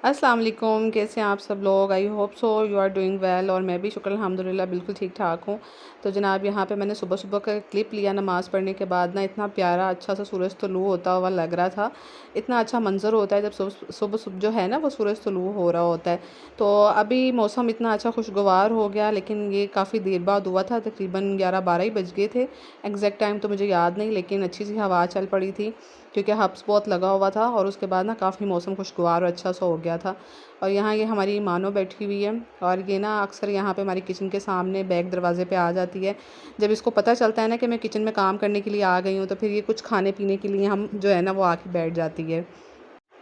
अस्सलाम वालेकुम। कैसे हैं आप सब लोग? I hope so you are doing well. और मैं भी शुक्र अल्हम्दुलिल्लाह बिल्कुल ठीक ठाक हूँ। तो जनाब यहाँ पे मैंने सुबह सुबह का क्लिप लिया नमाज़ पढ़ने के बाद ना, इतना प्यारा अच्छा सा सूरज तुलू होता हुआ लग रहा था। इतना अच्छा मंज़र होता है जब सुबह सुबह सुबह जो है ना वो सूरज तुलू हो रहा होता है। तो अभी मौसम इतना अच्छा खुशगवार हो गया, लेकिन ये काफ़ी देर बाद हुआ था, तकरीबन 11-12 ही बज गए थे। एग्जैक्ट टाइम तो मुझे याद नहीं, लेकिन अच्छी सी हवा चल पड़ी थी क्योंकि हब्स बहुत लगा हुआ था। और उसके बाद ना काफ़ी मौसम खुशगवार और अच्छा सा हो गया था। और यहाँ ये हमारी मानो बैठी हुई है, और ये ना अक्सर यहाँ पे हमारी किचन के सामने बैक दरवाज़े पे आ जाती है। जब इसको पता चलता है ना कि मैं किचन में काम करने के लिए आ गई हूँ, तो फिर ये कुछ खाने पीने के लिए हम जो है ना वो आके बैठ जाती है।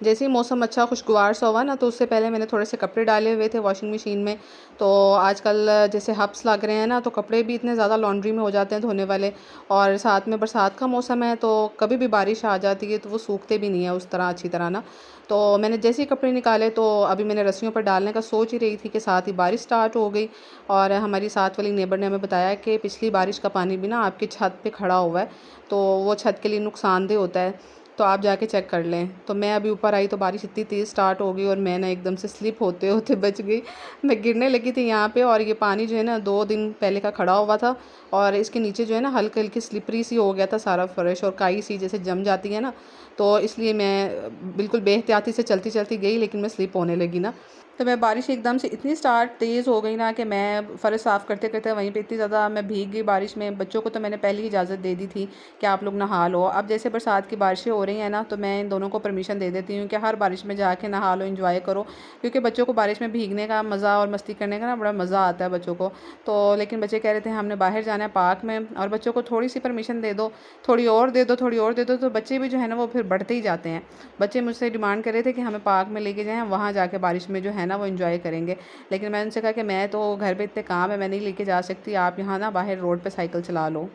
जैसे ही मौसम अच्छा खुशगवार सा हुआ ना, तो उससे पहले मैंने थोड़े से कपड़े डाले हुए थे वॉशिंग मशीन में। तो आजकल जैसे हब्स लग रहे हैं ना, तो कपड़े भी इतने ज़्यादा लॉन्ड्री में हो जाते हैं धोने वाले। और साथ में बरसात का मौसम है, तो कभी भी बारिश आ जाती है तो वो सूखते भी नहीं है उस तरह अच्छी तरह ना। तो मैंने जैसे ही कपड़े निकाले, तो अभी मैंने रस्सियों पर डालने का सोच ही रही थी कि साथ ही बारिश स्टार्ट हो गई। और हमारी साथ वाली नेबर ने हमें बताया कि पिछली बारिश का पानी भी ना आपकी छत पे खड़ा हुआ है, तो वो छत के लिए नुकसानदेह होता है, तो आप जाके चेक कर लें। तो मैं अभी ऊपर आई तो बारिश इतनी तेज़ स्टार्ट हो गई, और मैं ना एकदम से स्लिप होते होते बच गई। मैं गिरने लगी थी यहाँ पे। और ये पानी जो है ना 2 दिन पहले का खड़ा हुआ था, और इसके नीचे जो है ना हल्की हल्की स्लिपरी सी हो गया था सारा फर्श, और काई सी जैसे जम जाती है ना। तो इसलिए मैं बिल्कुल बेहतियाती से चलती चलती गई, लेकिन मैं स्लिप होने लगी ना। तो मैं बारिश एकदम से इतनी स्टार्ट तेज़ हो गई ना कि मैं फ़र्श साफ़ करते करते वहीं पे इतनी ज़्यादा मैं भीग गई बारिश में। बच्चों को तो मैंने पहले ही इजाज़त दे दी थी कि आप लोग नहा लो। अब जैसे बरसात की बारिशें हो रही हैं ना, तो मैं इन दोनों को परमिशन दे देती हूँ कि हर बारिश में जाके नहा लो, एंजॉय करो। क्योंकि बच्चों को बारिश में भीगने का मज़ा और मस्ती करने का ना बड़ा मज़ा आता है बच्चों को। तो लेकिन बच्चे कह रहे थे हमने बाहर जाना है पार्क में, और बच्चों को थोड़ी सी परमिशन दे दो, थोड़ी और दे दो, थोड़ी और दे दो, तो बच्चे भी जो है ना वो फिर बढ़ते ही जाते हैं। बच्चे मुझसे डिमांड कर रहे थे कि हमें पार्क में लेके जाएं, वहाँ जाके बारिश में जो है ना वो एंजॉय करेंगे। लेकिन मैंने उनसे कहा कि मैं तो घर पे इतने काम है, मैं नहीं लेके जा सकती, आप यहाँ ना बाहर रोड पे साइकिल चला लो।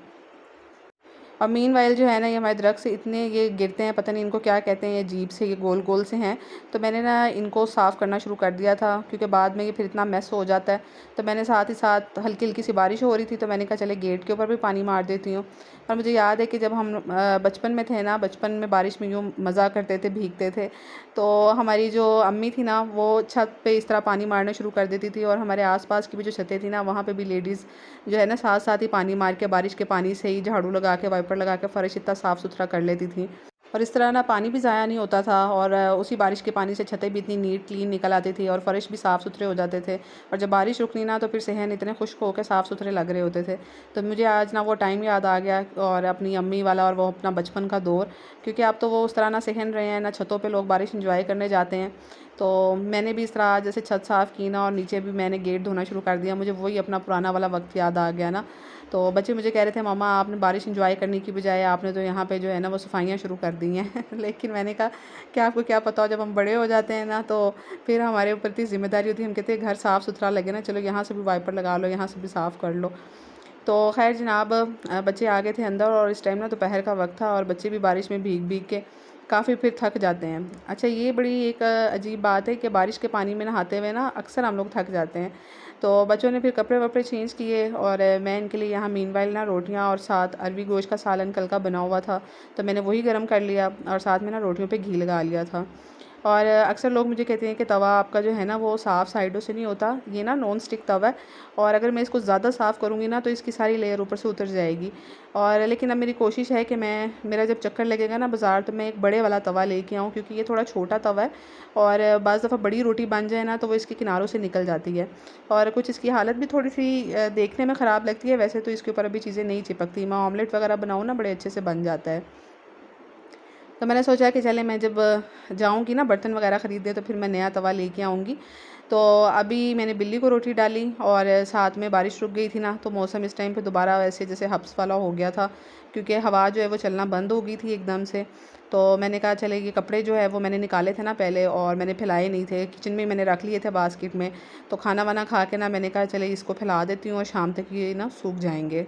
और मीनवाइल जो है ना, ये हमारे दरख्त से इतने ये गिरते हैं, पता नहीं इनको क्या कहते हैं, ये अजीब से ये गोल गोल से हैं। तो मैंने ना इनको साफ़ करना शुरू कर दिया था, क्योंकि बाद में ये फिर इतना मैस हो जाता है। तो मैंने साथ ही साथ हल्की हल्की सी बारिश हो रही थी, तो मैंने कहा चले गेट के ऊपर भी पानी मार देती हूँ। और मुझे याद है कि जब हम बचपन में थे ना, बचपन में बारिश में यूँ मज़ा करते थे, भीगते थे। तो हमारी जो अम्मी थी ना, वो छत पे इस तरह पानी मारना शुरू कर देती थी, और हमारे आसपास की भी जो छतें थी ना, वहाँ पे भी लेडीज़ जो है ना साथ साथ ही पानी मार के, बारिश के पानी से ही झाड़ू लगा के, वाइपर लगा के फ़र्श इतना साफ़ सुथरा कर लेती थी। और इस तरह ना पानी भी ज़ाया नहीं होता था, और उसी बारिश के पानी से छतें भी इतनी नीट क्लीन निकल आती थी, और फ़र्श भी साफ़ सुथरे हो जाते थे। और जब बारिश रुकनी ना, तो फिर सहन इतने खुश्क होकर साफ़ सुथरे लग रहे होते थे। तो मुझे आज ना वो टाइम याद आ गया, और अपनी अम्मी वाला, और वो अपना बचपन का दौर। क्योंकि अब तो वो उस तरह ना सहन रहे हैं ना, छतों पे लोग बारिश इंजॉय करने जाते हैं। तो मैंने भी इस तरह जैसे छत साफ़ की ना, और नीचे भी मैंने गेट धोना शुरू कर दिया, मुझे वही अपना पुराना वाला वक्त याद आ गया ना। तो बच्चे मुझे कह रहे थे मम्मा आपने बारिश इंजॉय करने की बजाय आपने तो यहाँ पे जो है ना वो सफाइयाँ शुरू कर दी हैं। लेकिन मैंने कहा कि आपको क्या पता हो, जब हम बड़े हो जाते हैं ना, तो फिर हमारे ऊपर इतनी ज़िम्मेदारी होती है, हम कहते हैं घर साफ़ सुथरा लगे ना, चलो यहाँ से भी वाइपर लगा लो, यहाँ से भी साफ़ कर लो। तो खैर जनाब, बच्चे आ गए थे अंदर, और इस टाइम ना दोपहर का वक्त था, और बच्चे भी बारिश में भीग भीग के काफ़ी फिर थक जाते हैं। अच्छा, ये बड़ी एक अजीब बात है कि बारिश के पानी में नहाते हुए ना अक्सर हम लोग थक जाते हैं। तो बच्चों ने फिर कपड़े वपड़े चेंज किए, और मैं इनके लिए यहाँ मीनवाइल ना रोटियाँ, और साथ अरबी गोश्त का सालन कल का बना हुआ था, तो मैंने वही गर्म कर लिया, और साथ में ना रोटियों पे घी लगा लिया था। और अक्सर लोग मुझे कहते हैं कि तवा आपका जो है ना वो साफ़ साइडों से नहीं होता, ये ना नॉन स्टिक तवा है, और अगर मैं इसको ज़्यादा साफ़ करूँगी ना, तो इसकी सारी लेयर ऊपर से उतर जाएगी। और लेकिन अब मेरी कोशिश है कि मेरा जब चक्कर लगेगा ना बाज़ार, तो मैं एक बड़े वाला तवा लेके आऊँ, क्योंकि ये थोड़ा छोटा तवा है, और बाज़ दफ़ा बड़ी रोटी बन जाए ना, तो वो इसके किनारों से निकल जाती है। और कुछ इसकी हालत भी थोड़ी सी देखने में ख़राब लगती है, वैसे तो इसके ऊपर अभी चीज़ें नहीं चिपकती। मैं ऑमलेट वगैरह बनाऊँ ना, बड़े अच्छे से बन जाता है। तो मैंने सोचा कि चले मैं जब जाऊँगी ना बर्तन वगैरह ख़रीदने, तो फिर मैं नया तवा लेके आऊँगी। तो अभी मैंने बिल्ली को रोटी डाली, और साथ में बारिश रुक गई थी ना, तो मौसम इस टाइम पे दोबारा वैसे जैसे हब्स वाला हो गया था, क्योंकि हवा जो है वो चलना बंद हो गई थी एकदम से। तो मैंने कहा चले ये कपड़े जो है वो मैंने निकाले थे ना पहले, और मैंने फैलाए नहीं थे, किचन में मैंने रख लिए थे बास्केट में। तो खाना वाना खा के ना मैंने कहा चले इसको फैला देती हूँ, और शाम तक ये ना सूख जाएँगे।